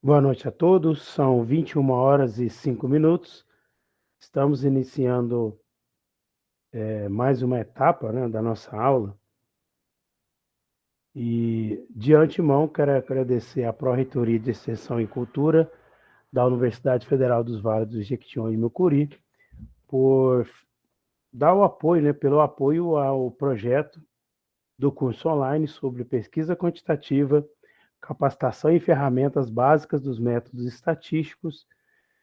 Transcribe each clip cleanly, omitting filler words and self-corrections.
Boa noite a todos, são 21h05. Estamos iniciando mais uma etapa, né, da nossa aula. E, de antemão, quero agradecer à Pró-Reitoria de Extensão e Cultura da Universidade Federal dos Vales do Jequitinhonha e Mucuri por dar o apoio, né, pelo apoio ao projeto do curso online sobre pesquisa quantitativa, capacitação e ferramentas básicas dos métodos estatísticos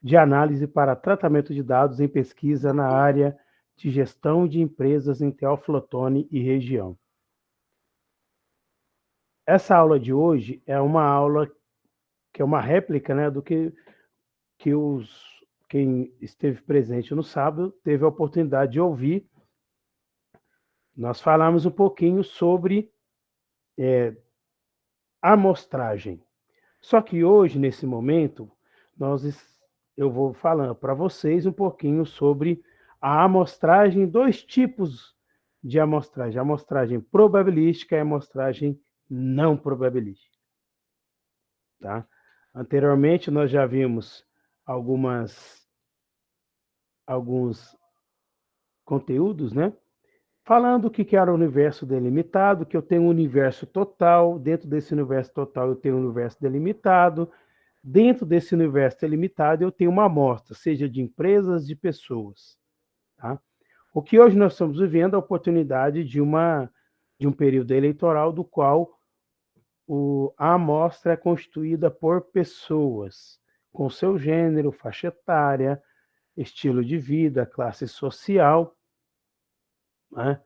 de análise para tratamento de dados em pesquisa na área de gestão de empresas em Teófilo Otoni e região. Essa aula de hoje é uma aula que é uma réplica, né, do que quem esteve presente no sábado teve a oportunidade de ouvir. Nós falamos um pouquinho sobre amostragem. Só que hoje, nesse momento, eu vou falando para vocês um pouquinho sobre a amostragem, dois tipos de amostragem: a amostragem probabilística e a amostragem não probabilística. Tá? Anteriormente, nós já vimos alguns conteúdos, né? Falando o que era o universo delimitado, que eu tenho um universo total, dentro desse universo total eu tenho um universo delimitado, dentro desse universo delimitado eu tenho uma amostra, seja de empresas, de pessoas. Tá? O que hoje nós estamos vivendo é a oportunidade de um período eleitoral do qual a amostra é constituída por pessoas, com seu gênero, faixa etária, estilo de vida, classe social. Né?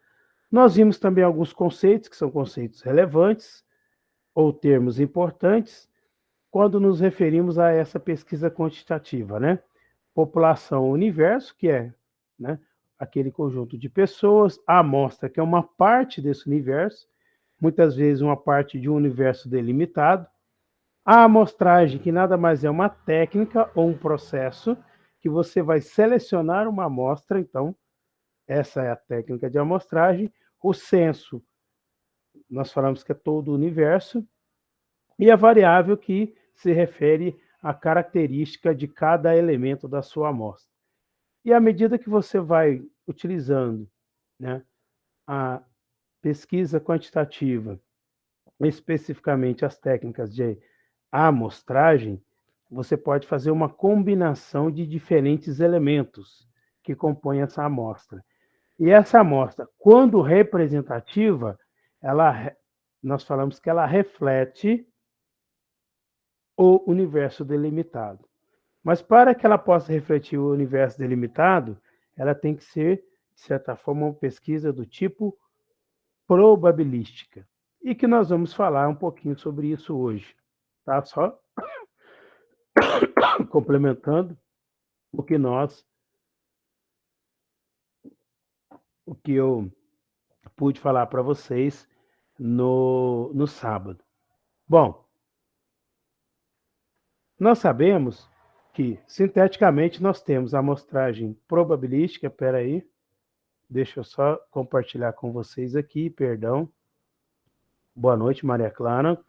Nós vimos também alguns conceitos, que são conceitos relevantes, ou termos importantes, quando nos referimos a essa pesquisa quantitativa, né? População universo, que é, né, aquele conjunto de pessoas, a amostra, que é uma parte desse universo, muitas vezes uma parte de um universo delimitado, a amostragem, que nada mais é uma técnica ou um processo que você vai selecionar uma amostra, então, essa é a técnica de amostragem. O censo, nós falamos que é todo o universo, e a variável que se refere à característica de cada elemento da sua amostra. E à medida que você vai utilizando, né, a pesquisa quantitativa, especificamente as técnicas de amostragem, você pode fazer uma combinação de diferentes elementos que compõem essa amostra. E essa amostra, quando representativa, nós falamos que ela reflete o universo delimitado. Mas para que ela possa refletir o universo delimitado, ela tem que ser, de certa forma, uma pesquisa do tipo probabilística. E que nós vamos falar um pouquinho sobre isso hoje. Tá? Só complementando o que eu pude falar para vocês no sábado. Bom, nós sabemos que, sinteticamente, nós temos a amostragem probabilística. Espera aí, deixa eu só compartilhar com vocês aqui, perdão. Boa noite, Maria Clara.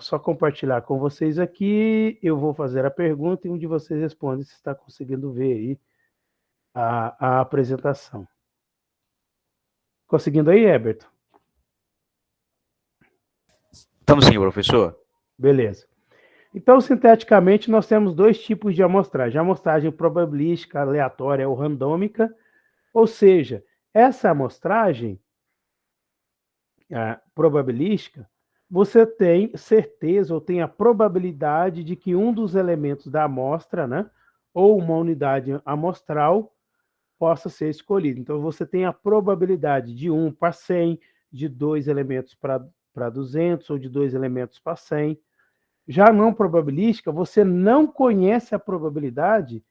Só compartilhar com vocês aqui, eu vou fazer a pergunta e um de vocês responde se está conseguindo ver aí a apresentação. Conseguindo aí, Heberto? Estamos sim, professor. Beleza. Então, sinteticamente, nós temos dois tipos de amostragem. A amostragem probabilística, aleatória ou randômica, ou seja, essa amostragem probabilística, você tem certeza ou tem a probabilidade de que um dos elementos da amostra, né, ou uma unidade amostral, possa ser escolhido. Então, você tem a probabilidade de 1 para 100, de 2 elementos para 200, ou de 2 elementos para 100. Já não probabilística, você não conhece a probabilidade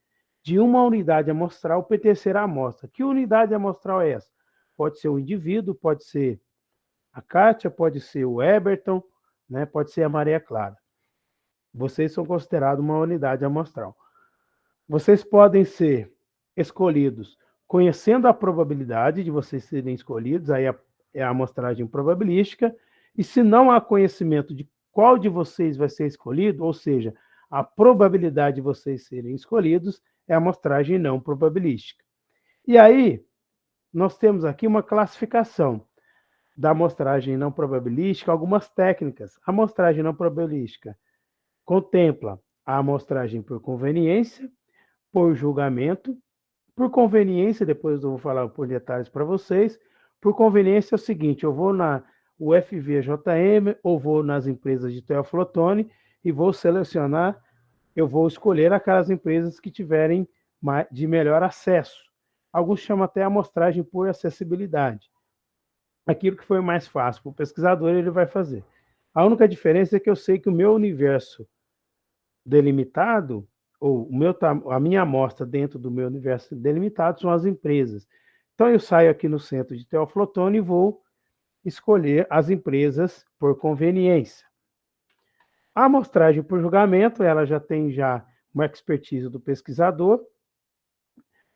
de uma unidade amostral pertencer à amostra. Que unidade amostral é essa? Pode ser o indivíduo, pode ser a Kátia, pode ser o Eberton, né? Pode ser a Maria Clara. Vocês são considerados uma unidade amostral. Vocês podem ser escolhidos conhecendo a probabilidade de vocês serem escolhidos, aí é a amostragem probabilística, e se não há conhecimento qual de vocês vai ser escolhido, ou seja, a probabilidade de vocês serem escolhidos é a amostragem não probabilística. E aí, nós temos aqui uma classificação da amostragem não probabilística, algumas técnicas. A amostragem não probabilística contempla a amostragem por conveniência, por julgamento, por conveniência, depois eu vou falar por detalhes para vocês. Por conveniência é o seguinte, eu vou na UFVJM ou vou nas empresas de Teófilo Otoni e vou selecionar, eu vou escolher aquelas empresas que tiverem de melhor acesso. Alguns chamam até amostragem por acessibilidade. Aquilo que foi mais fácil para o pesquisador, ele vai fazer. A única diferença é que eu sei que o meu universo delimitado, ou a minha amostra dentro do meu universo delimitado são as empresas. Então, eu saio aqui no centro de Teófilo Otoni e vou escolher as empresas por conveniência. A amostragem por julgamento, ela já tem uma expertise do pesquisador.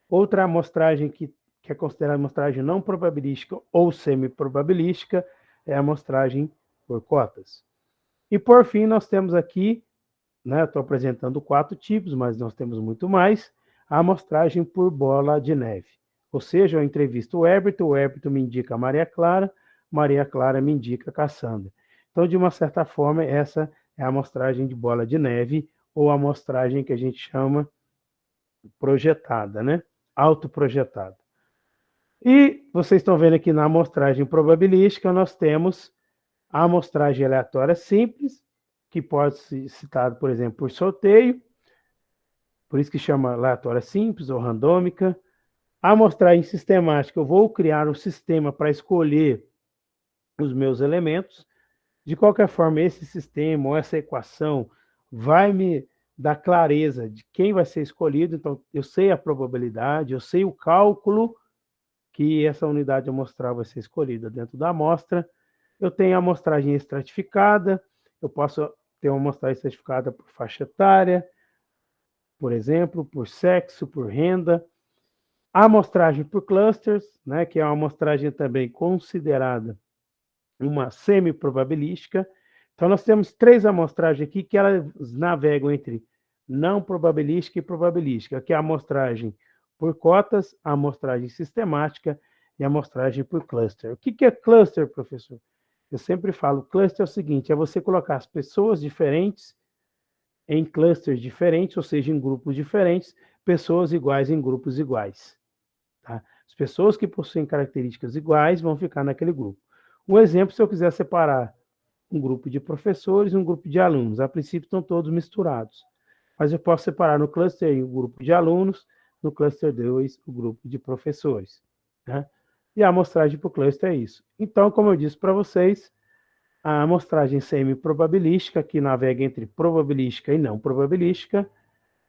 Outra amostragem que é considerada amostragem não probabilística ou semi-probabilística é a amostragem por cotas. E, por fim, nós temos aqui, estou apresentando 4 tipos, mas nós temos muito mais, a amostragem por bola de neve. Ou seja, eu entrevisto o Heberton me indica a Maria Clara me indica a Cassandra. Então, de uma certa forma, essa é a amostragem de bola de neve, ou a amostragem que a gente chama projetada, né? Autoprojetada. E vocês estão vendo aqui na amostragem probabilística, nós temos a amostragem aleatória simples, que pode ser citado, por exemplo, por sorteio, por isso que chama aleatória simples ou randômica. A amostragem sistemática, eu vou criar um sistema para escolher os meus elementos. De qualquer forma, esse sistema ou essa equação vai me dar clareza de quem vai ser escolhido. Então, eu sei a probabilidade, eu sei o cálculo que essa unidade amostral vai ser escolhida dentro da amostra. Eu tenho a amostragem estratificada, eu posso ter uma amostragem estratificada por faixa etária, por exemplo, por sexo, por renda. A amostragem por clusters, que é uma amostragem também considerada uma semi-probabilística. Então, nós temos 3 amostragens aqui que elas navegam entre não probabilística e probabilística, que é a amostragem por cotas, a amostragem sistemática e a amostragem por cluster. O que é cluster, professor? Eu sempre falo, cluster é o seguinte, é você colocar as pessoas diferentes em clusters diferentes, ou seja, em grupos diferentes, pessoas iguais em grupos iguais. Tá? As pessoas que possuem características iguais vão ficar naquele grupo. Um exemplo, se eu quiser separar um grupo de professores e um grupo de alunos, a princípio estão todos misturados, mas eu posso separar no cluster 1 o grupo de alunos, no cluster 2 o grupo de professores. Né? E a amostragem para o cluster é isso. Então, como eu disse para vocês, a amostragem semi-probabilística, que navega entre probabilística e não probabilística,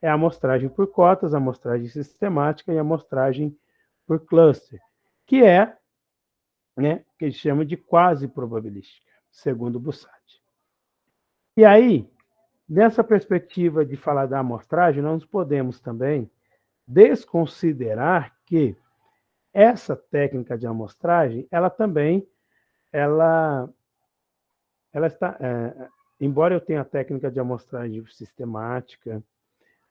é a amostragem por cotas, a amostragem sistemática e a amostragem por cluster, que é, que eles chamam de quase probabilística, segundo Bussati. E aí, nessa perspectiva de falar da amostragem, nós podemos também desconsiderar que essa técnica de amostragem, ela também, ela está, embora eu tenha a técnica de amostragem sistemática,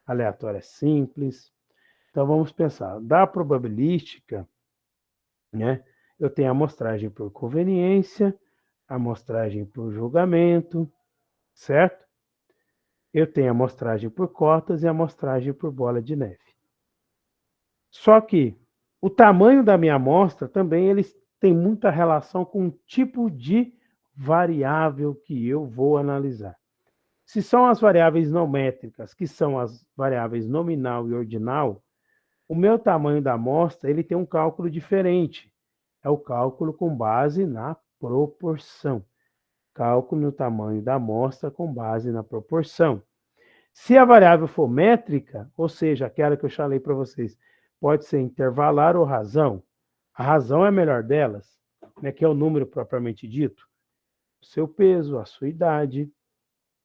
aleatória simples, então vamos pensar, da probabilística, eu tenho a amostragem por conveniência, a amostragem por julgamento, certo? Eu tenho a amostragem por cotas e a amostragem por bola de neve. Só que o tamanho da minha amostra também eles tem muita relação com o tipo de variável que eu vou analisar. Se são as variáveis não métricas, que são as variáveis nominal e ordinal, o meu tamanho da amostra ele tem um cálculo diferente. É o cálculo com base na proporção. Cálculo no tamanho da amostra com base na proporção. Se a variável for métrica, ou seja, aquela que eu falei para vocês, pode ser intervalar ou razão. A razão é a melhor delas, que é o número propriamente dito. O seu peso, a sua idade,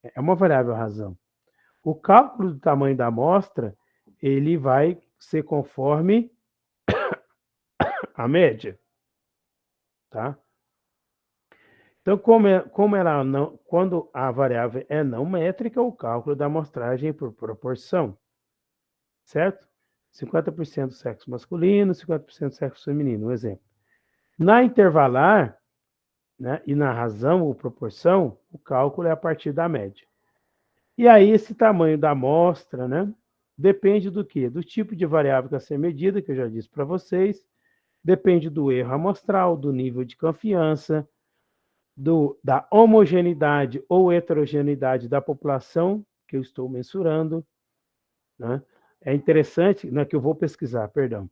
é uma variável razão. O cálculo do tamanho da amostra, ele vai ser conforme a média. Tá? Então, quando a variável é não métrica, o cálculo da amostragem é por proporção, certo? 50% sexo masculino, 50% sexo feminino, um exemplo. Na intervalar, né, e na razão ou proporção, o cálculo é a partir da média. E aí, esse tamanho da amostra, né, depende do quê? Do tipo de variável que a ser medida, que eu já disse para vocês, depende do erro amostral, do nível de confiança, da homogeneidade ou heterogeneidade da população que eu estou mensurando, né? É interessante, né, que eu vou pesquisar, perdão.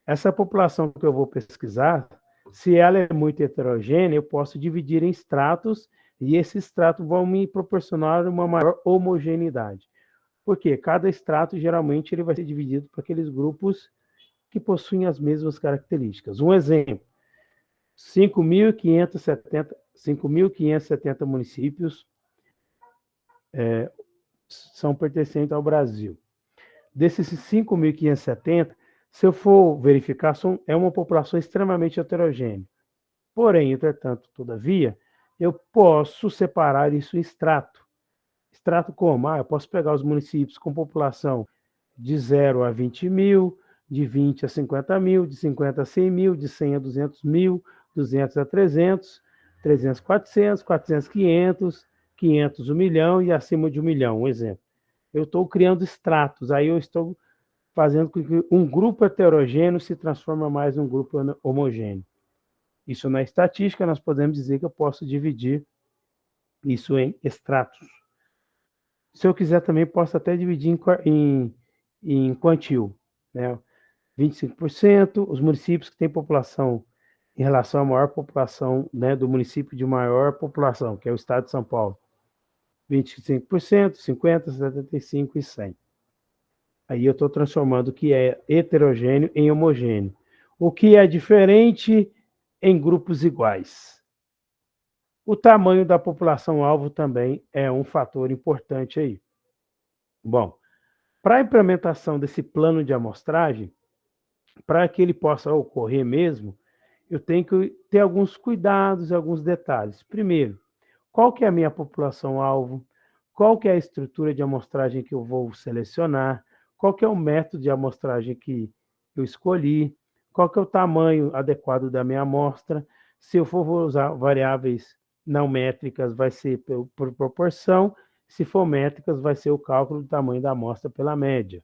Essa população que eu vou pesquisar, se ela é muito heterogênea, eu posso dividir em estratos e esses estratos vão me proporcionar uma maior homogeneidade. Porque cada extrato, geralmente, ele vai ser dividido por aqueles grupos que possuem as mesmas características. Um exemplo, 5.570 municípios são pertencentes ao Brasil. Desses 5.570, se eu for verificar, é uma população extremamente heterogênea. Porém, entretanto, todavia, eu posso separar isso em extrato. Extrato como? Eu posso pegar os municípios com população de 0 a 20 mil, de 20 a 50 mil, de 50 a 100 mil, de 100 a 200 mil, 200 a 300, 300 a 400, 400 a 500, 500 a 1 milhão e acima de 1 milhão, um exemplo. Eu estou criando estratos, aí eu estou fazendo com que um grupo heterogêneo se transforme mais num grupo homogêneo. Isso na estatística, nós podemos dizer que eu posso dividir isso em extratos. Se eu quiser também, posso até dividir em quantil, né? 25%, os municípios que têm população em relação à maior população, né, do município de maior população, que é o estado de São Paulo. 25%, 50%, 75% e 100%. Aí eu estou transformando o que é heterogêneo em homogêneo. O que é diferente em grupos iguais. O tamanho da população-alvo também é um fator importante aí. Bom, para a implementação desse plano de amostragem, para que ele possa ocorrer mesmo, eu tenho que ter alguns cuidados e alguns detalhes. Primeiro, qual que é a minha população-alvo? Qual que é a estrutura de amostragem que eu vou selecionar? Qual que é o método de amostragem que eu escolhi? Qual que é o tamanho adequado da minha amostra? Se eu for usar variáveis não métricas, vai ser por proporção. Se for métricas, vai ser o cálculo do tamanho da amostra pela média.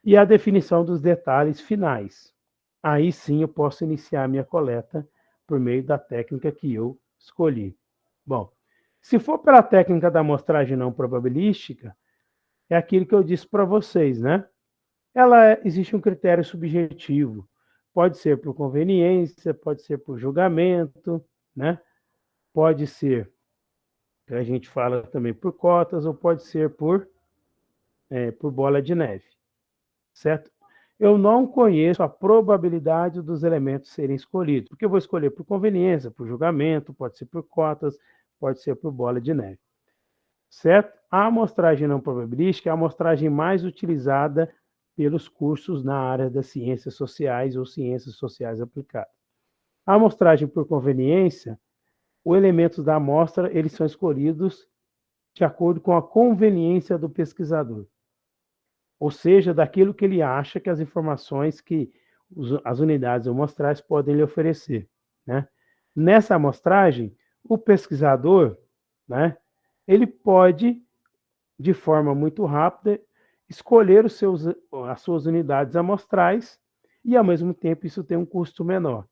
E a definição dos detalhes finais. Aí sim eu posso iniciar a minha coleta por meio da técnica que eu escolhi. Bom, se for pela técnica da amostragem não probabilística, é aquilo que eu disse para vocês, né? Existe um critério subjetivo. Pode ser por conveniência, pode ser por julgamento, né? Pode ser, a gente fala também por cotas, ou pode ser por bola de neve, certo? Eu não conheço a probabilidade dos elementos serem escolhidos, porque eu vou escolher por conveniência, por julgamento, pode ser por cotas, pode ser por bola de neve, certo? A amostragem não probabilística é a amostragem mais utilizada pelos cursos na área das ciências sociais ou ciências sociais aplicadas. A amostragem por conveniência, os elementos da amostra, eles são escolhidos de acordo com a conveniência do pesquisador. Ou seja, daquilo que ele acha que as informações que as unidades amostrais podem lhe oferecer, né? Nessa amostragem, o pesquisador, né, ele pode, de forma muito rápida, escolher as suas unidades amostrais e, ao mesmo tempo, isso tem um custo menor.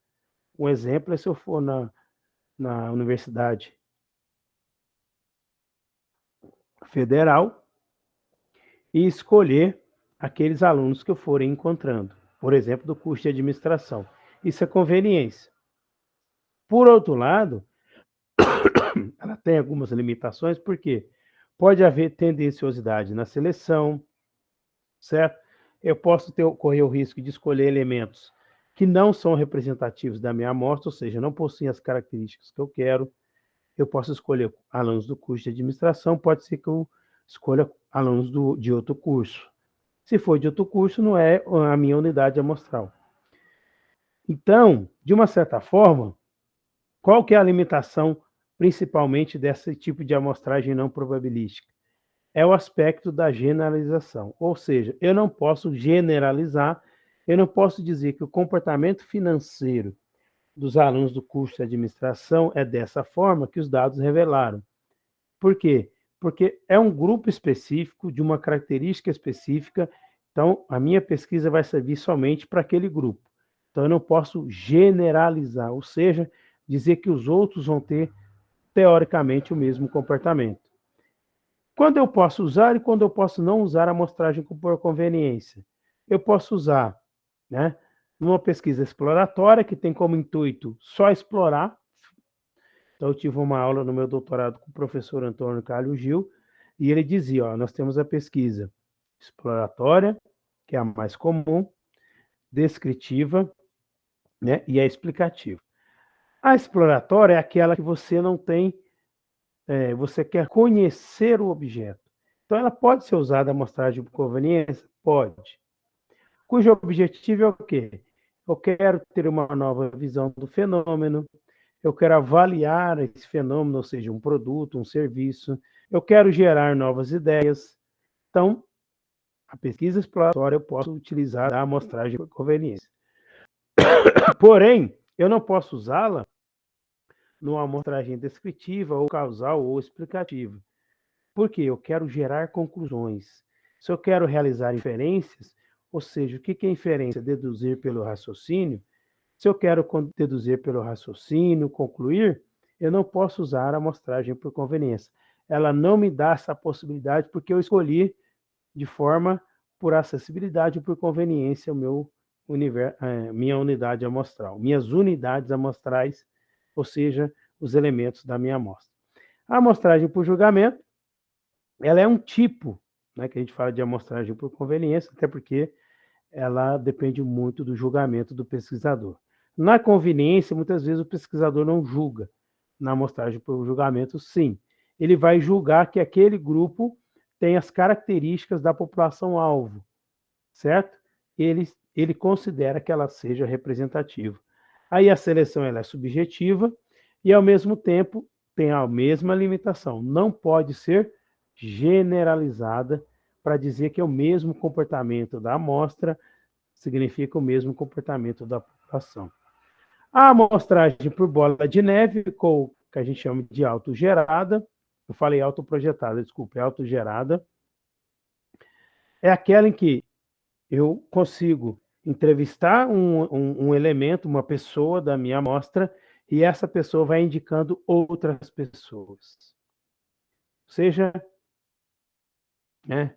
Um exemplo é se eu for na Universidade Federal e escolher aqueles alunos que eu forem encontrando, por exemplo, do curso de administração. Isso é conveniência. Por outro lado, ela tem algumas limitações, porque pode haver tendenciosidade na seleção, certo? Eu posso correr o risco de escolher elementos que não são representativos da minha amostra, ou seja, não possuem as características que eu quero. Eu posso escolher alunos do curso de administração, pode ser que eu escolha alunos de outro curso. Se for de outro curso, não é a minha unidade amostral. Então, de uma certa forma, qual que é a limitação principalmente desse tipo de amostragem não probabilística? É o aspecto da generalização. Ou seja, eu não posso generalizar, eu não posso dizer que o comportamento financeiro dos alunos do curso de administração é dessa forma que os dados revelaram. Por quê? Porque é um grupo específico, de uma característica específica, então a minha pesquisa vai servir somente para aquele grupo. Então eu não posso generalizar, ou seja, dizer que os outros vão ter, teoricamente, o mesmo comportamento. Quando eu posso usar e quando eu posso não usar a amostragem por conveniência? Eu posso usar, né, numa pesquisa exploratória, que tem como intuito só explorar. Então, eu tive uma aula no meu doutorado com o professor Antônio Carlos Gil, e ele dizia, ó, nós temos a pesquisa exploratória, que é a mais comum, descritiva, né, e a explicativa. A exploratória é aquela que você não tem, você quer conhecer o objeto. Então, ela pode ser usada a amostragem por conveniência? Pode. Cujo objetivo é o quê? Eu quero ter uma nova visão do fenômeno, eu quero avaliar esse fenômeno, ou seja, um produto, um serviço, eu quero gerar novas ideias. Então, a pesquisa exploratória eu posso utilizar a amostragem por conveniência. Porém, eu não posso usá-la numa amostragem descritiva, ou causal, ou explicativa. Por quê? Eu quero gerar conclusões. Se eu quero realizar inferências, ou seja, o que é inferência? Deduzir pelo raciocínio. Se eu quero deduzir pelo raciocínio, concluir, eu não posso usar a amostragem por conveniência. Ela não me dá essa possibilidade porque eu escolhi de forma por acessibilidade e por conveniência o meu minha unidade amostral, minhas unidades amostrais, ou seja, os elementos da minha amostra. A amostragem por julgamento, ela é um tipo, né, que a gente fala de amostragem por conveniência, até porque ela depende muito do julgamento do pesquisador. Na conveniência, muitas vezes o pesquisador não julga. Na amostragem por julgamento, sim. Ele vai julgar que aquele grupo tem as características da população-alvo, certo? Ele considera que ela seja representativa. Aí a seleção ela é subjetiva e, ao mesmo tempo, tem a mesma limitação. Não pode ser generalizada para dizer que é o mesmo comportamento da amostra, significa o mesmo comportamento da população. A amostragem por bola de neve, que a gente chama de autogerada, eu falei autoprojetada, desculpa, é autogerada, é aquela em que eu consigo entrevistar um elemento, uma pessoa da minha amostra, e essa pessoa vai indicando outras pessoas. Ou seja, né,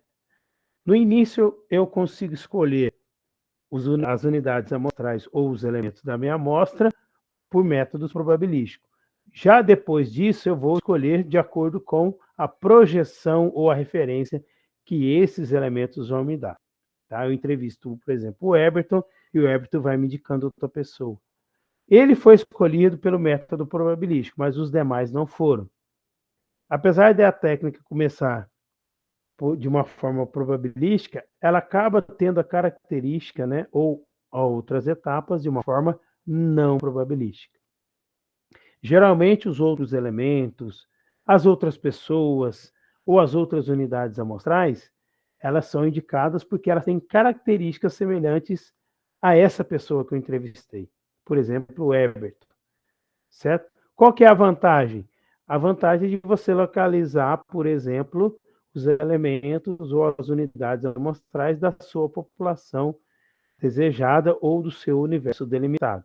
no início eu consigo escolher as unidades amostrais ou os elementos da minha amostra por métodos probabilísticos. Já depois disso, eu vou escolher de acordo com a projeção ou a referência que esses elementos vão me dar. Tá? Eu entrevisto, por exemplo, o Eberton, e o Eberton vai me indicando outra pessoa. Ele foi escolhido pelo método probabilístico, mas os demais não foram. Apesar da técnica começar de uma forma probabilística, ela acaba tendo a característica, né, ou outras etapas de uma forma não probabilística. Geralmente, os outros elementos, as outras pessoas ou as outras unidades amostrais, elas são indicadas porque elas têm características semelhantes a essa pessoa que eu entrevistei. Por exemplo, o Herbert, certo? Qual que é a vantagem? A vantagem de você localizar, por exemplo, os elementos ou as unidades amostrais da sua população desejada ou do seu universo delimitado.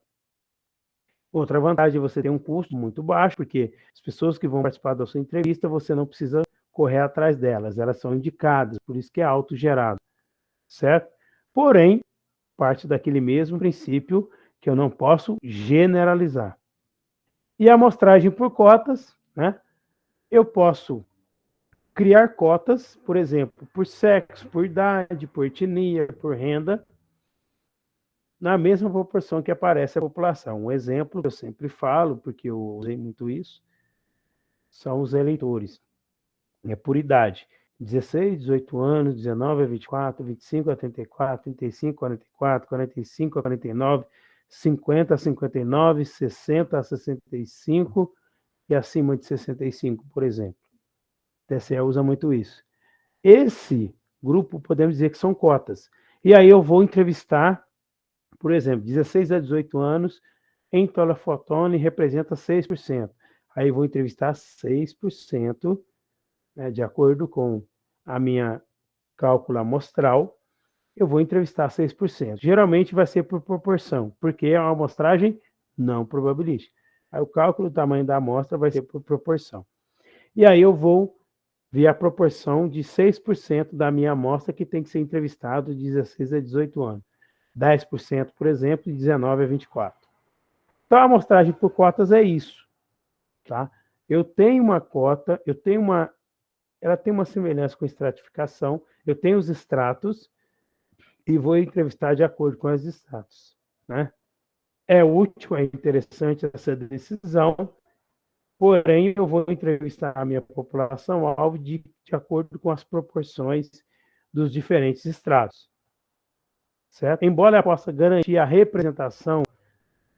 Outra vantagem é você ter um custo muito baixo, porque as pessoas que vão participar da sua entrevista, você não precisa correr atrás delas, elas são indicadas, por isso que é autogerado, certo? Porém, parte daquele mesmo princípio que eu não posso generalizar. E a amostragem por cotas, né? Eu posso criar cotas, por exemplo, por sexo, por idade, por etnia, por renda, na mesma proporção que aparece a população. Um exemplo que eu sempre falo, porque eu usei muito isso, são os eleitores. É por idade. 16, 18 anos, 19 a 24, 25 a 34, 35 a 44, 45 a 49, 50 a 59, 60 a 65 e acima de 65, por exemplo. O TSE usa muito isso. Esse grupo, podemos dizer que são cotas. E aí eu vou entrevistar, por exemplo, 16 a 18 anos, em telefotone representa 6%. Aí eu vou entrevistar 6%, né, de acordo com a minha cálculo amostral, eu vou entrevistar 6%. Geralmente vai ser por proporção, porque é uma amostragem não probabilística. Aí o cálculo do tamanho da amostra vai ser por proporção. E aí eu vou ver a proporção de 6% da minha amostra que tem que ser entrevistado de 16 a 18 anos. 10%, por exemplo, de 19 a 24. Então a amostragem por cotas é isso, tá? Eu tenho uma cota, ela tem uma semelhança com estratificação, eu tenho os estratos e vou entrevistar de acordo com os estratos, né? É útil, é interessante essa decisão, porém eu vou entrevistar a minha população-alvo de acordo com as proporções dos diferentes estratos, certo? Embora ela possa garantir a representação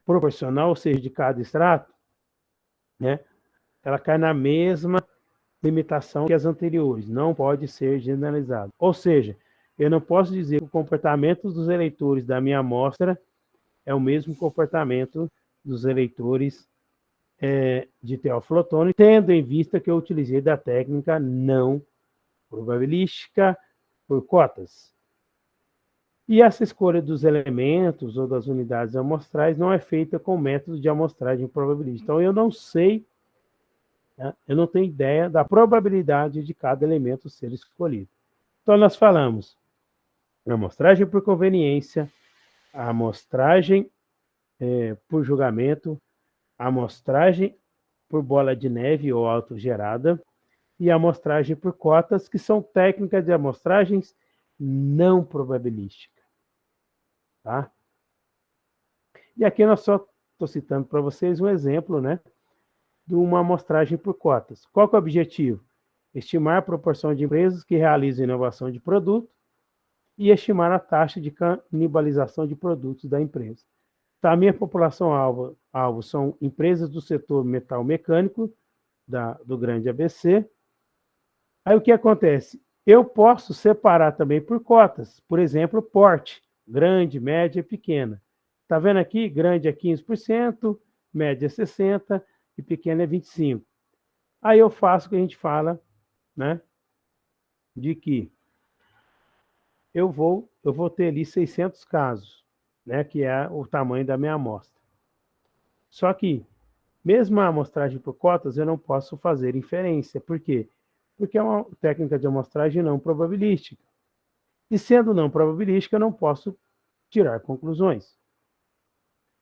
proporcional, ou seja, de cada extrato, né? Ela cai na mesma limitação que as anteriores, não pode ser generalizado. Ou seja, eu não posso dizer que o comportamento dos eleitores da minha amostra é o mesmo comportamento dos eleitores de Teófilo Otoni, tendo em vista que eu utilizei da técnica não probabilística por cotas. E essa escolha dos elementos ou das unidades amostrais não é feita com método de amostragem probabilística. Então, eu não sei, né, eu não tenho ideia da probabilidade de cada elemento ser escolhido. Então, nós falamos amostragem por conveniência, a amostragem por julgamento, a amostragem por bola de neve ou autogerada e a amostragem por cotas, que são técnicas de amostragens não probabilísticas. Tá? E aqui nós só estou citando para vocês um exemplo, né, de uma amostragem por cotas. Qual que é o objetivo? Estimar a proporção de empresas que realizam inovação de produto e estimar a taxa de canibalização de produtos da empresa. Tá, a minha população-alvo são empresas do setor metal mecânico, do grande ABC. Aí o que acontece? Eu posso separar também por cotas, por exemplo, porte, grande, média e pequena. Está vendo aqui? Grande é 15%, média é 60% e pequena é 25%. Aí eu faço o que a gente fala, né, de que eu vou ter ali 600 casos, né, que é o tamanho da minha amostra. Só que, mesmo a amostragem por cotas, eu não posso fazer inferência. Por quê? Porque é uma técnica de amostragem não probabilística. E sendo não probabilística, eu não posso tirar conclusões.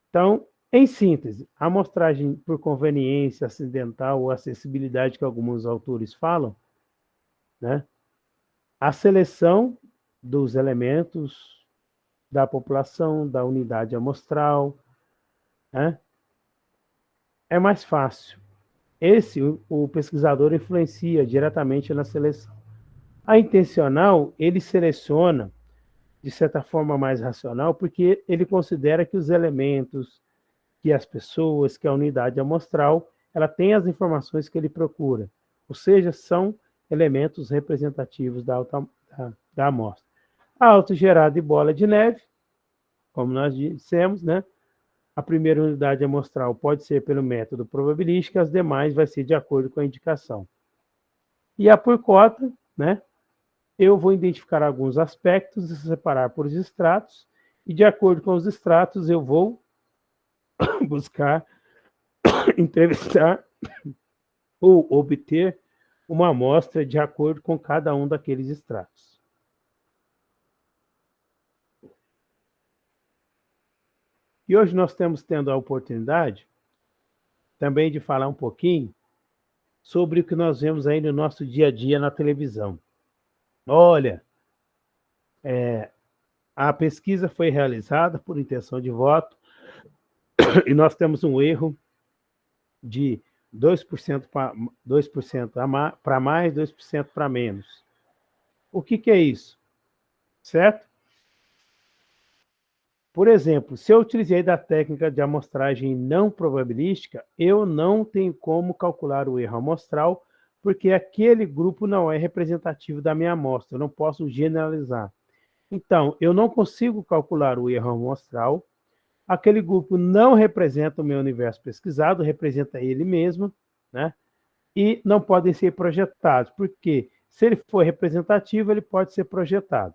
Então, em síntese, a amostragem por conveniência acidental ou acessibilidade que alguns autores falam, né? A seleção dos elementos da população, da unidade amostral, né? É mais fácil. O pesquisador influencia diretamente na seleção. A intencional, ele seleciona de certa forma mais racional, porque ele considera que os elementos, que as pessoas, que a unidade amostral, ela tem as informações que ele procura, ou seja, são elementos representativos da amostra. A autogerada e bola de neve, como nós dissemos, né? A primeira unidade amostral pode ser pelo método probabilístico, as demais vai ser de acordo com a indicação. E a por cota, né? Eu vou identificar alguns aspectos e separar por extratos, e de acordo com os extratos eu vou buscar entrevistar ou obter uma amostra de acordo com cada um daqueles extratos. E hoje nós estamos tendo a oportunidade também de falar um pouquinho sobre o que nós vemos aí no nosso dia a dia na televisão. Olha, a pesquisa foi realizada por intenção de voto e nós temos um erro de 2% para mais, 2% para menos. O que é isso? Certo? Por exemplo, se eu utilizei da técnica de amostragem não probabilística, eu não tenho como calcular o erro amostral, porque aquele grupo não é representativo da minha amostra, eu não posso generalizar. Então, eu não consigo calcular o erro amostral, aquele grupo não representa o meu universo pesquisado, representa ele mesmo, né? E não podem ser projetados, porque se ele for representativo, ele pode ser projetado.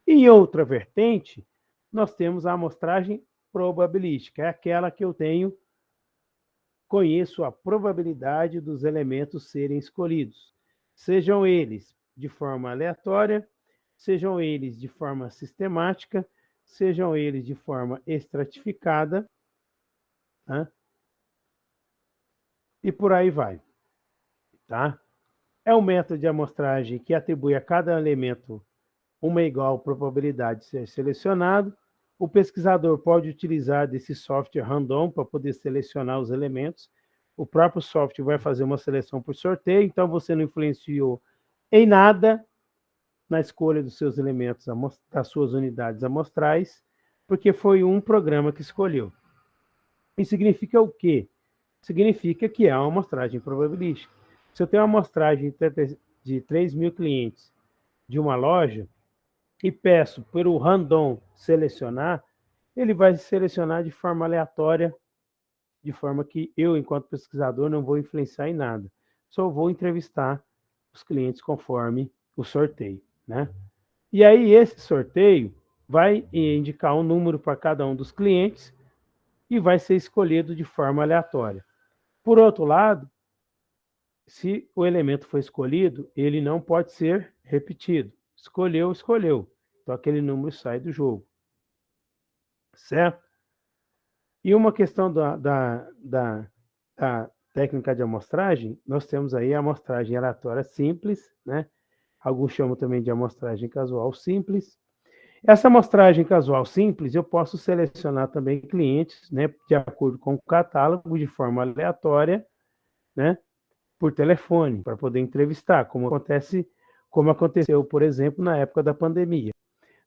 Em outra vertente, nós temos a amostragem probabilística, é aquela que eu conheço a probabilidade dos elementos serem escolhidos, sejam eles de forma aleatória, sejam eles de forma sistemática, sejam eles de forma estratificada, né? E por aí vai, tá? É um método de amostragem que atribui a cada elemento uma igual probabilidade de ser selecionado. O pesquisador pode utilizar desse software random para poder selecionar os elementos. O próprio software vai fazer uma seleção por sorteio, então você não influenciou em nada na escolha dos seus elementos, das suas unidades amostrais, porque foi um programa que escolheu. Isso significa o quê? Significa que é uma amostragem probabilística. Se eu tenho uma amostragem de 3.000 clientes de uma loja, e peço pelo random selecionar, ele vai selecionar de forma aleatória, de forma que eu, enquanto pesquisador, não vou influenciar em nada. Só vou entrevistar os clientes conforme o sorteio, né? E aí esse sorteio vai indicar um número para cada um dos clientes e vai ser escolhido de forma aleatória. Por outro lado, se o elemento foi escolhido, ele não pode ser repetido. Escolheu, escolheu. Então aquele número sai do jogo. Certo? E uma questão da técnica de amostragem, nós temos aí a amostragem aleatória simples, né? Alguns chamam também de amostragem casual simples. Essa amostragem casual simples, eu posso selecionar também clientes, né, de acordo com o catálogo, de forma aleatória, né, por telefone, para poder entrevistar, como aconteceu, por exemplo, na época da pandemia.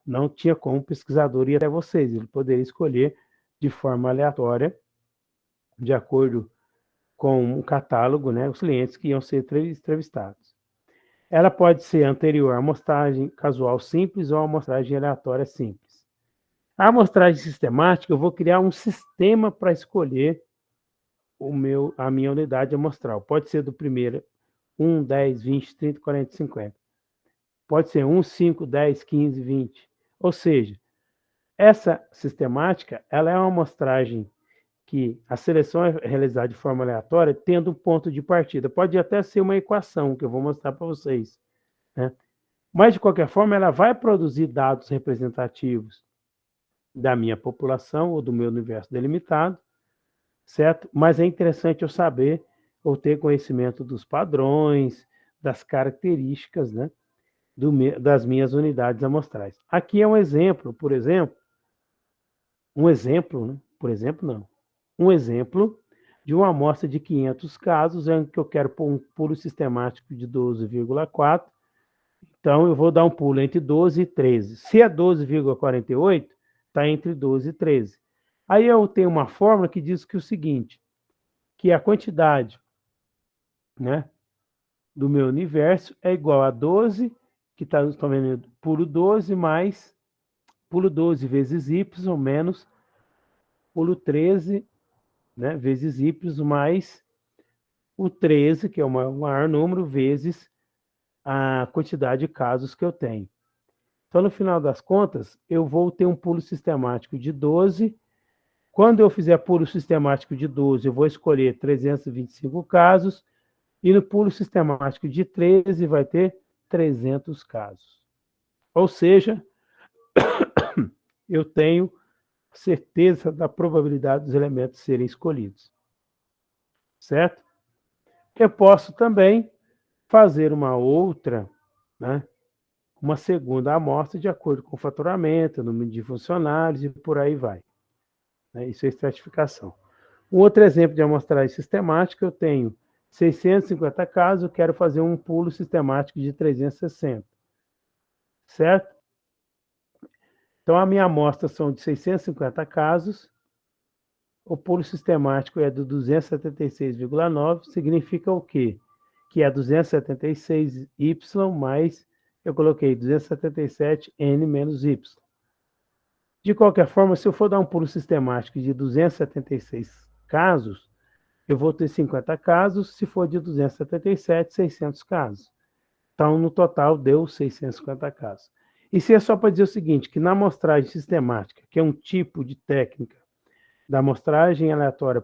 Não tinha como o pesquisador ir até vocês, ele poderia escolher de forma aleatória, de acordo com um catálogo, né, os clientes que iam ser entrevistados. Ela pode ser anterior à amostragem casual simples ou à amostragem aleatória simples. A amostragem sistemática, eu vou criar um sistema para escolher a minha unidade amostral. Pode ser do primeiro 1, 10, 20, 30, 40, 50. Pode ser 1, 5, 10, 15, 20. Ou seja, essa sistemática, ela é uma amostragem que a seleção é realizada de forma aleatória, tendo um ponto de partida. Pode até ser uma equação, que eu vou mostrar para vocês, né? Mas, de qualquer forma, ela vai produzir dados representativos da minha população ou do meu universo delimitado, certo? Mas é interessante eu saber ou ter conhecimento dos padrões, das características, né, das minhas unidades amostrais. Aqui é um exemplo, por exemplo, um exemplo de uma amostra de 500 casos, em que eu quero pôr um pulo sistemático de 12,4. Então, eu vou dar um pulo entre 12 e 13. Se é 12,48, está entre 12 e 13. Aí eu tenho uma fórmula que diz que o seguinte, que a quantidade, né, do meu universo é igual a 12, que está vendo, pulo 12 mais pulo 12 vezes y menos pulo 13, né, vezes y mais o 13, que é o maior número, vezes a quantidade de casos que eu tenho. Então, no final das contas, eu vou ter um pulo sistemático de 12. Quando eu fizer pulo sistemático de 12, eu vou escolher 325 casos. E no pulo sistemático de 13 vai ter 300 casos. Ou seja, eu tenho certeza da probabilidade dos elementos serem escolhidos. Certo? Eu posso também fazer uma outra, né, uma segunda amostra de acordo com o faturamento, número de funcionários e por aí vai. Isso é estratificação. Um outro exemplo de amostragem sistemática, eu tenho 650 casos, eu quero fazer um pulo sistemático de 360. Certo? Então, a minha amostra são de 650 casos, o pulo sistemático é do 276,9, significa o quê? Que é 276Y mais, eu coloquei 277N menos Y. De qualquer forma, se eu for dar um pulo sistemático de 276 casos, eu vou ter 50 casos, se for de 277, 600 casos. Então, no total, deu 650 casos. Isso é só para dizer o seguinte, que na amostragem sistemática, que é um tipo de técnica da amostragem aleatória,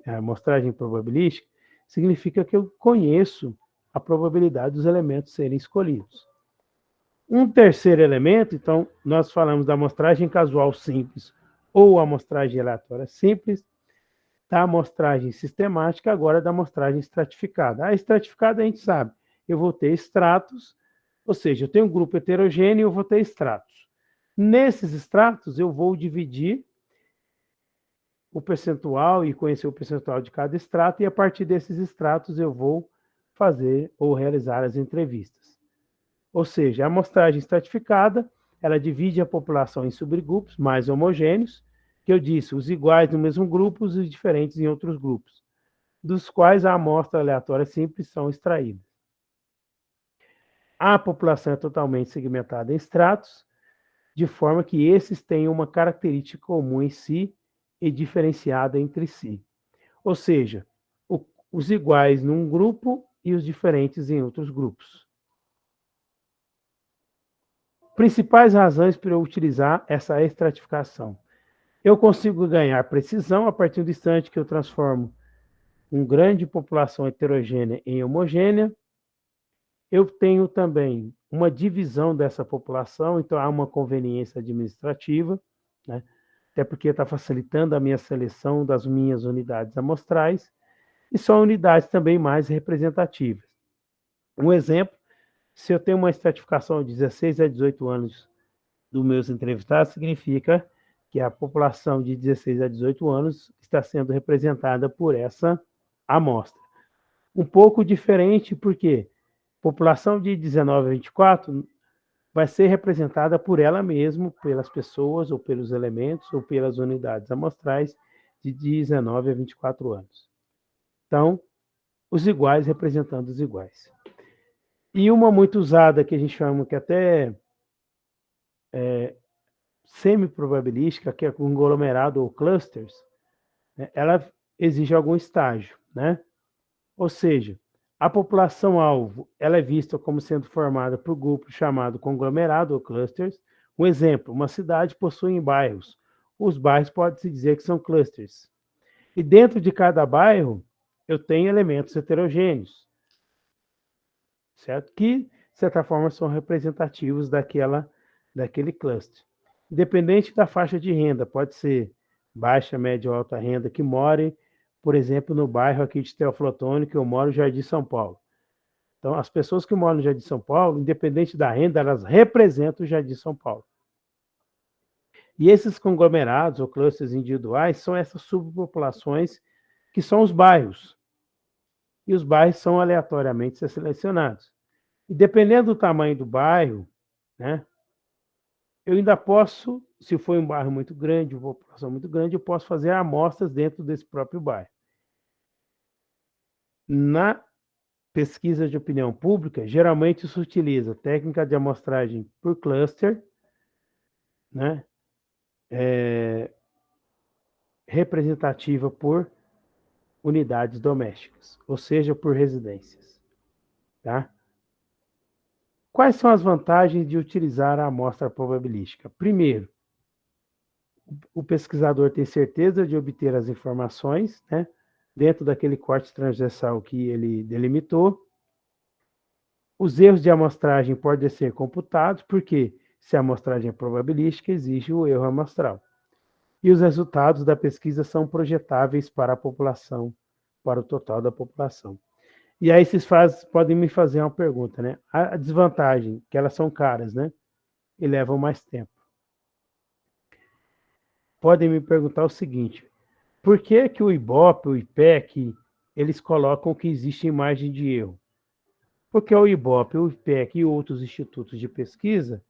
amostragem probabilística, significa que eu conheço a probabilidade dos elementos serem escolhidos. Um terceiro elemento, então, nós falamos da amostragem casual simples ou amostragem aleatória simples, da amostragem sistemática, agora da amostragem estratificada. A estratificada a gente sabe, eu vou ter estratos, ou seja, eu tenho um grupo heterogêneo e eu vou ter estratos. Nesses estratos, eu vou dividir o percentual e conhecer o percentual de cada extrato, e a partir desses extratos eu vou fazer ou realizar as entrevistas. Ou seja, a amostragem estratificada, ela divide a população em subgrupos mais homogêneos, que eu disse, os iguais no mesmo grupo, os diferentes em outros grupos, dos quais a amostra aleatória simples são extraídas. A população é totalmente segmentada em estratos, de forma que esses tenham uma característica comum em si e diferenciada entre si. Ou seja, os iguais num grupo e os diferentes em outros grupos. Principais razões para eu utilizar essa estratificação. Eu consigo ganhar precisão a partir do instante que eu transformo uma grande população heterogênea em homogênea. Eu tenho também uma divisão dessa população, então há uma conveniência administrativa, né? Até porque está facilitando a minha seleção das minhas unidades amostrais, e são unidades também mais representativas. Um exemplo, se eu tenho uma estratificação de 16 a 18 anos dos meus entrevistados, significa que a população de 16 a 18 anos está sendo representada por essa amostra. Um pouco diferente, porque a população de 19 a 24 vai ser representada por ela mesma, pelas pessoas, ou pelos elementos, ou pelas unidades amostrais de 19 a 24 anos. Então, os iguais representando os iguais. E uma muito usada, que a gente chama que até semi-probabilística, que é conglomerado ou clusters, né, ela exige algum estágio, né? Ou seja, a população-alvo ela é vista como sendo formada por grupos chamado conglomerado ou clusters. Um exemplo, uma cidade possui bairros. Os bairros pode-se dizer que são clusters. E dentro de cada bairro, eu tenho elementos heterogêneos, certo? Que, de certa forma, são representativos daquele cluster. Independente da faixa de renda, pode ser baixa, média ou alta renda, que more, por exemplo, no bairro aqui de Teoflotone, que eu moro, Jardim São Paulo. Então, as pessoas que moram no Jardim São Paulo, independente da renda, elas representam o Jardim São Paulo. E esses conglomerados ou clusters individuais são essas subpopulações que são os bairros. E os bairros são aleatoriamente selecionados. E dependendo do tamanho do bairro, né, eu ainda posso, se for um bairro muito grande, uma população muito grande, eu posso fazer amostras dentro desse próprio bairro. Na pesquisa de opinião pública, geralmente se utiliza técnica de amostragem por cluster, né, representativa por unidades domésticas, ou seja, por residências. Tá? Quais são as vantagens de utilizar a amostra probabilística? Primeiro, o pesquisador tem certeza de obter as informações, né, dentro daquele corte transversal que ele delimitou. Os erros de amostragem podem ser computados, porque se a amostragem é probabilística, exige o erro amostral. E os resultados da pesquisa são projetáveis para a população, para o total da população. E aí vocês podem me fazer uma pergunta, né? A desvantagem, que elas são caras, né? E levam mais tempo. Podem me perguntar o seguinte: por que que o IBOP, o IPEC, eles colocam que existe margem de erro? Porque o IBOP, o IPEC e outros institutos de pesquisa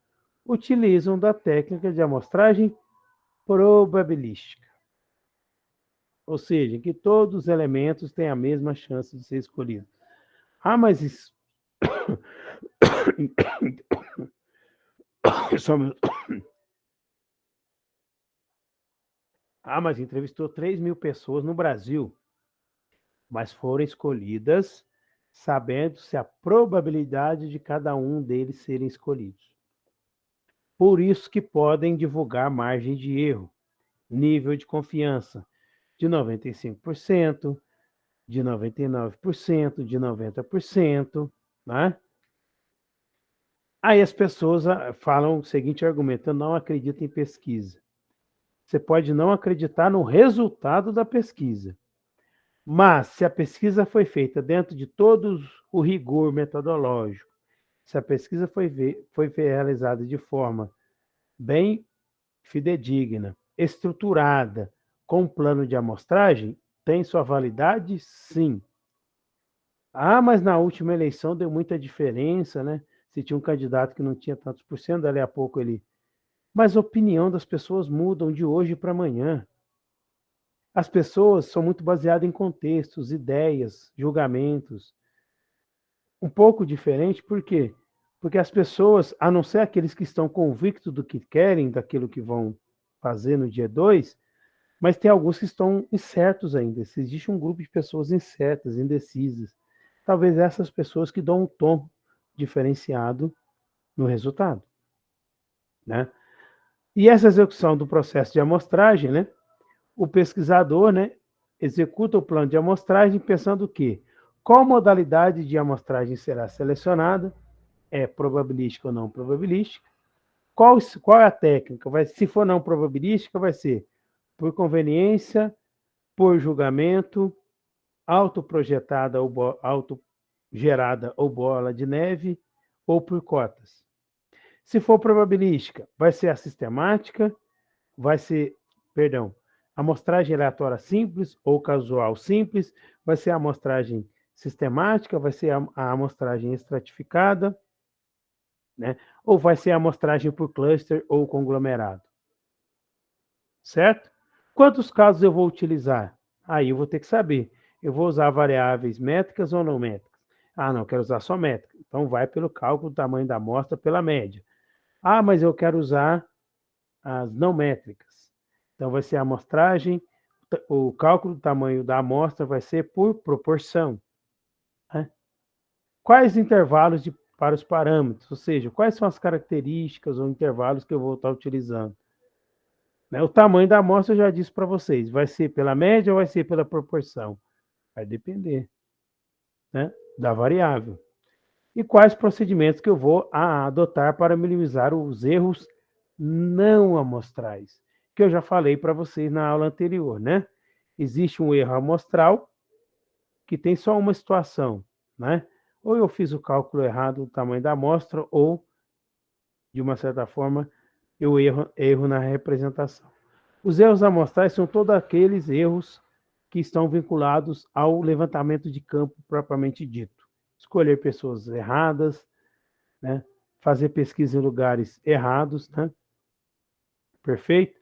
utilizam da técnica de amostragem probabilística. Ou seja, que todos os elementos têm a mesma chance de ser escolhidos. Ah, mas isso... Ah, mas entrevistou 3.000 pessoas no Brasil, mas foram escolhidas sabendo-se a probabilidade de cada um deles serem escolhidos. Por isso que podem divulgar margem de erro, nível de confiança de 95%, de 99%, de 90%, né? Aí as pessoas falam o seguinte argumento: eu não acredito em pesquisa. Você pode não acreditar no resultado da pesquisa, mas se a pesquisa foi feita dentro de todo o rigor metodológico, se a pesquisa foi realizada de forma bem fidedigna, estruturada, com um plano de amostragem, tem sua validade? Sim. Ah, mas na última eleição deu muita diferença, né? Se tinha um candidato que não tinha tantos por cento, dali a pouco ele... Mas a opinião das pessoas mudam de hoje para amanhã. As pessoas são muito baseadas em contextos, ideias, julgamentos. Um pouco diferente, por quê? Porque as pessoas, a não ser aqueles que estão convictos do que querem, daquilo que vão fazer no dia 2, mas tem alguns que estão incertos ainda. Existe um grupo de pessoas incertas, indecisas. Talvez essas pessoas que dão um tom diferenciado no resultado, né? E essa execução do processo de amostragem, né? O pesquisador, né, executa o plano de amostragem pensando o quê? Qual modalidade de amostragem será selecionada? É probabilística ou não probabilística? Qual é a técnica? Se for não probabilística, vai ser por conveniência, por julgamento, autoprojetada ou autogerada ou bola de neve, ou por cotas. Se for probabilística, vai ser a sistemática, amostragem aleatória simples ou casual simples, vai ser a amostragem sistemática, vai ser a amostragem estratificada, né? Ou vai ser a amostragem por cluster ou conglomerado. Certo? Quantos casos eu vou utilizar? Aí eu vou ter que saber. Eu vou usar variáveis métricas ou não métricas? Ah, não, quero usar só métrica. Então vai pelo cálculo do tamanho da amostra pela média. Ah, mas eu quero usar as não métricas. Então vai ser a amostragem, o cálculo do tamanho da amostra vai ser por proporção. Né? Quais intervalos para os parâmetros? Ou seja, quais são as características ou intervalos que eu vou estar utilizando? Né? O tamanho da amostra eu já disse para vocês. Vai ser pela média ou vai ser pela proporção? Vai depender, né, da variável. E quais procedimentos que eu vou adotar para minimizar os erros não amostrais? Que eu já falei para vocês na aula anterior, né? Existe um erro amostral que tem só uma situação, né? Ou eu fiz o cálculo errado do tamanho da amostra, ou, de uma certa forma, eu erro na representação. Os erros amostrais são todos aqueles erros que estão vinculados ao levantamento de campo propriamente dito. Escolher pessoas erradas, né? Fazer pesquisa em lugares errados, né? Perfeito?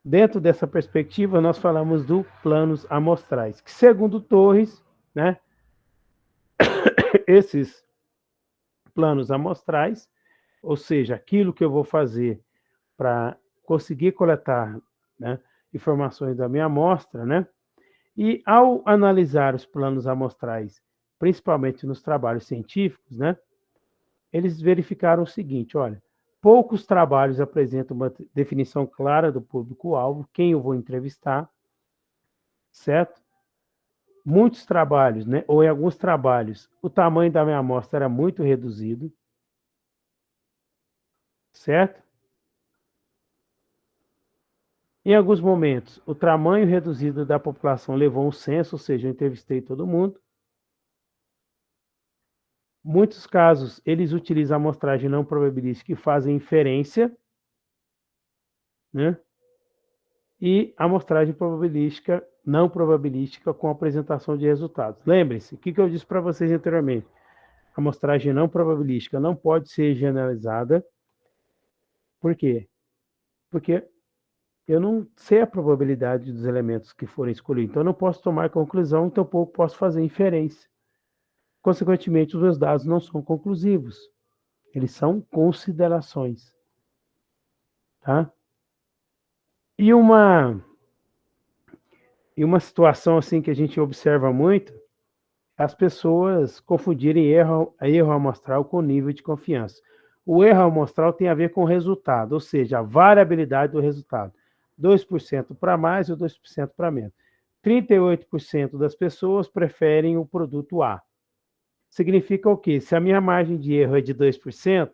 Dentro dessa perspectiva, nós falamos do planos amostrais, que segundo Torres, né, esses planos amostrais, ou seja, aquilo que eu vou fazer para conseguir coletar, né, informações da minha amostra, né, e ao analisar os planos amostrais, principalmente nos trabalhos científicos, né, eles verificaram o seguinte: olha, poucos trabalhos apresentam uma definição clara do público-alvo, quem eu vou entrevistar, certo? Muitos trabalhos, né, ou em alguns trabalhos, o tamanho da minha amostra era muito reduzido, certo? Em alguns momentos, o tamanho reduzido da população levou um censo, ou seja, eu entrevistei todo mundo. Muitos casos, eles utilizam a amostragem não probabilística e fazem inferência, né? E a amostragem probabilística, não probabilística, com apresentação de resultados. Lembre-se, o que eu disse para vocês anteriormente? A amostragem não probabilística não pode ser generalizada, Por quê? Porque eu não sei a probabilidade dos elementos que forem escolhidos, então eu não posso tomar conclusão, tampouco posso fazer inferência. Consequentemente, os meus dados não são conclusivos. Eles são considerações. Tá? E uma situação assim que a gente observa muito, as pessoas confundirem erro amostral com nível de confiança. O erro amostral tem a ver com o resultado, ou seja, a variabilidade do resultado. 2% para mais ou 2% para menos. 38% das pessoas preferem o produto A. Significa o quê? Se a minha margem de erro é de 2%,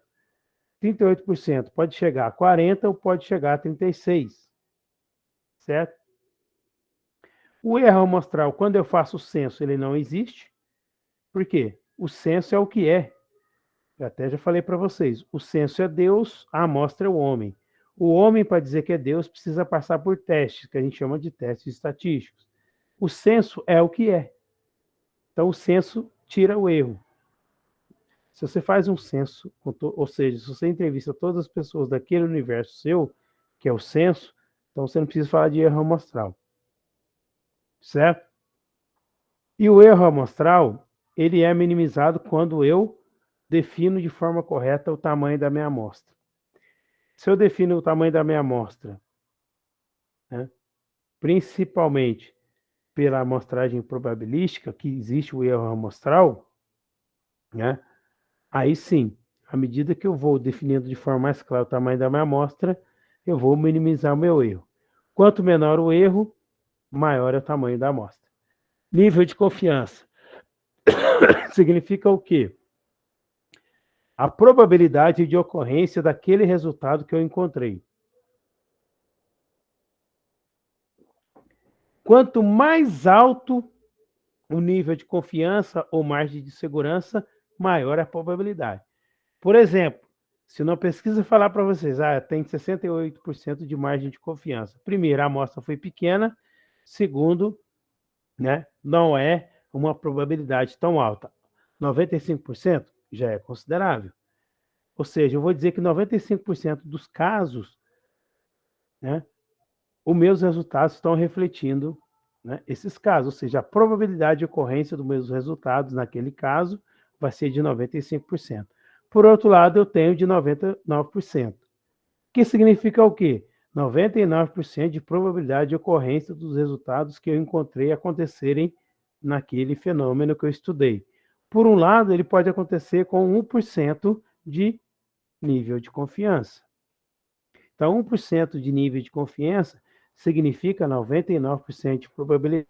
38% pode chegar a 40% ou pode chegar a 36%. Certo? O erro amostral, quando eu faço o censo, ele não existe. Por quê? O censo é o que é. Eu até já falei para vocês. O censo é Deus, a amostra é o homem. O homem, para dizer que é Deus, precisa passar por testes, que a gente chama de testes estatísticos. O censo é o que é. Então, o censo tira o erro. Se você faz um censo, ou seja, se você entrevista todas as pessoas daquele universo seu, que é o censo, então você não precisa falar de erro amostral. Certo? E o erro amostral, ele é minimizado quando eu defino de forma correta o tamanho da minha amostra. Se eu defino o tamanho da minha amostra, né, principalmente pela amostragem probabilística, que existe o erro amostral, né, aí sim, à medida que eu vou definindo de forma mais clara o tamanho da minha amostra, eu vou minimizar o meu erro. Quanto menor o erro, maior é o tamanho da amostra. Nível de confiança. Significa o quê? A probabilidade de ocorrência daquele resultado que eu encontrei. Quanto mais alto o nível de confiança ou margem de segurança, maior a probabilidade. Por exemplo, se uma pesquisa falar para vocês, tem 68% de margem de confiança. Primeiro, a amostra foi pequena. Segundo, né, não é uma probabilidade tão alta. 95% já é considerável. Ou seja, eu vou dizer que 95% dos casos, né, os meus resultados estão refletindo, né, esses casos. Ou seja, a probabilidade de ocorrência dos meus resultados naquele caso vai ser de 95%. Por outro lado, eu tenho de 99%. Que significa o quê? 99% de probabilidade de ocorrência dos resultados que eu encontrei acontecerem naquele fenômeno que eu estudei. Por um lado, ele pode acontecer com 1% de nível de confiança. Então, 1% de nível de confiança significa 99% de probabilidade.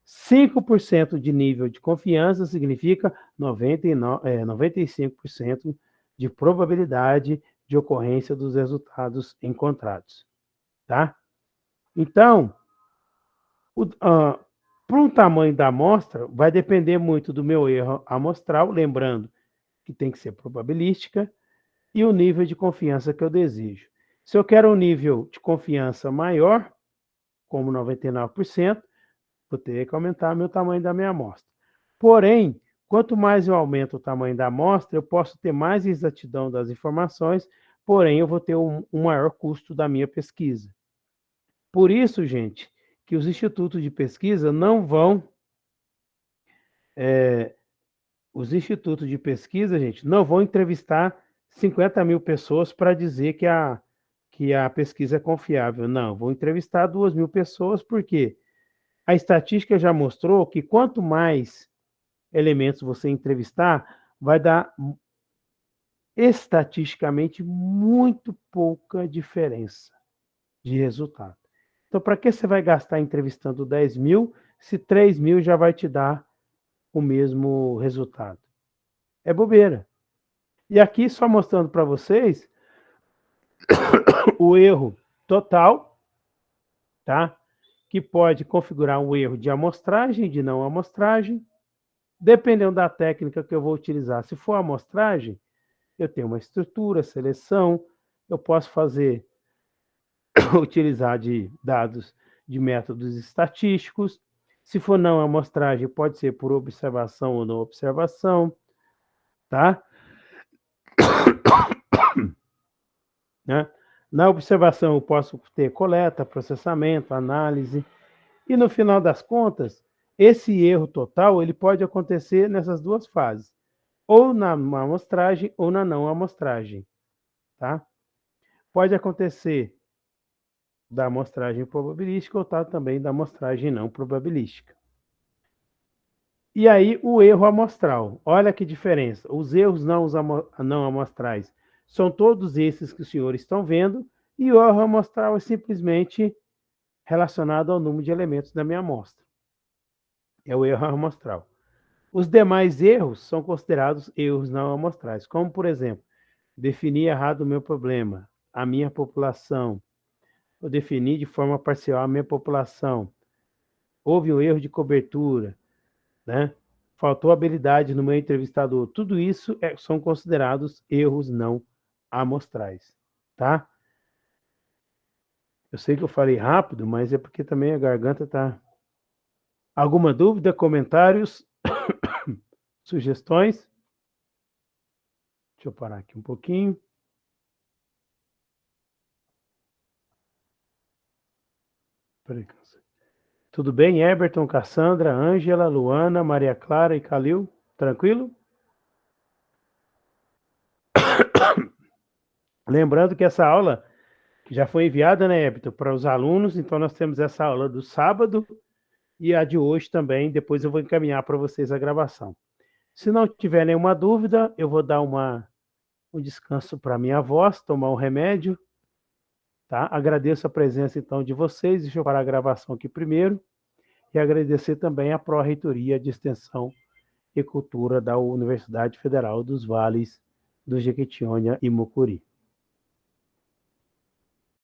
5% de nível de confiança significa 95% de probabilidade de ocorrência dos resultados encontrados. Tá? Então, para o tamanho da amostra, vai depender muito do meu erro amostral, lembrando que tem que ser probabilística, e o nível de confiança que eu desejo. Se eu quero um nível de confiança maior, como 99%, vou ter que aumentar meu tamanho da minha amostra. Porém, quanto mais eu aumento o tamanho da amostra, eu posso ter mais exatidão das informações, porém eu vou ter um maior custo da minha pesquisa. Por isso, gente, que os institutos de pesquisa não vão... os institutos de pesquisa, gente, não vão entrevistar 50 mil pessoas para dizer que a pesquisa é confiável. Não, vão entrevistar 2.000 pessoas, porque a estatística já mostrou que quanto mais elementos você entrevistar, vai dar estatisticamente muito pouca diferença de resultado. Então, para que você vai gastar entrevistando 10.000 se 3.000 já vai te dar o mesmo resultado? É bobeira. E aqui, só mostrando para vocês o erro total, tá? Que pode configurar um erro de amostragem e de não amostragem, dependendo da técnica que eu vou utilizar. Se for amostragem, eu tenho uma estrutura, seleção, eu posso utilizar de dados de métodos estatísticos. Se for não amostragem, pode ser por observação ou não observação, tá? Né? Na observação, eu posso ter coleta, processamento, análise, e no final das contas, esse erro total ele pode acontecer nessas duas fases, ou na amostragem ou na não amostragem, tá? Pode acontecer da amostragem probabilística ou tá, também da amostragem não probabilística. E aí o erro amostral, olha que diferença, os erros não amostrais são todos esses que os senhores estão vendo, e o erro amostral é simplesmente relacionado ao número de elementos da minha amostra. É o erro amostral. Os demais erros são considerados erros não amostrais, como, por exemplo, definir errado o meu problema, a minha população, ou definir de forma parcial a minha população, houve um erro de cobertura, né? Faltou habilidade no meu entrevistador. Tudo isso são considerados erros não amostrais, tá? Eu sei que eu falei rápido, mas é porque também a garganta tá... Alguma dúvida, comentários, sugestões? Deixa eu parar aqui um pouquinho. Peraí. Tudo bem, Eberton, Cassandra, Ângela, Luana, Maria Clara e Calil? Tranquilo? Lembrando que essa aula que já foi enviada, né, Eberton, para os alunos, então nós temos essa aula do sábado e a de hoje também, depois eu vou encaminhar para vocês a gravação. Se não tiver nenhuma dúvida, eu vou dar um descanso para minha voz, tomar um remédio, tá? Agradeço a presença, então, de vocês, deixa eu parar a gravação aqui primeiro, e agradecer também a Pró-Reitoria de Extensão e Cultura da Universidade Federal dos Vales do Jequitinhonha e Mucuri.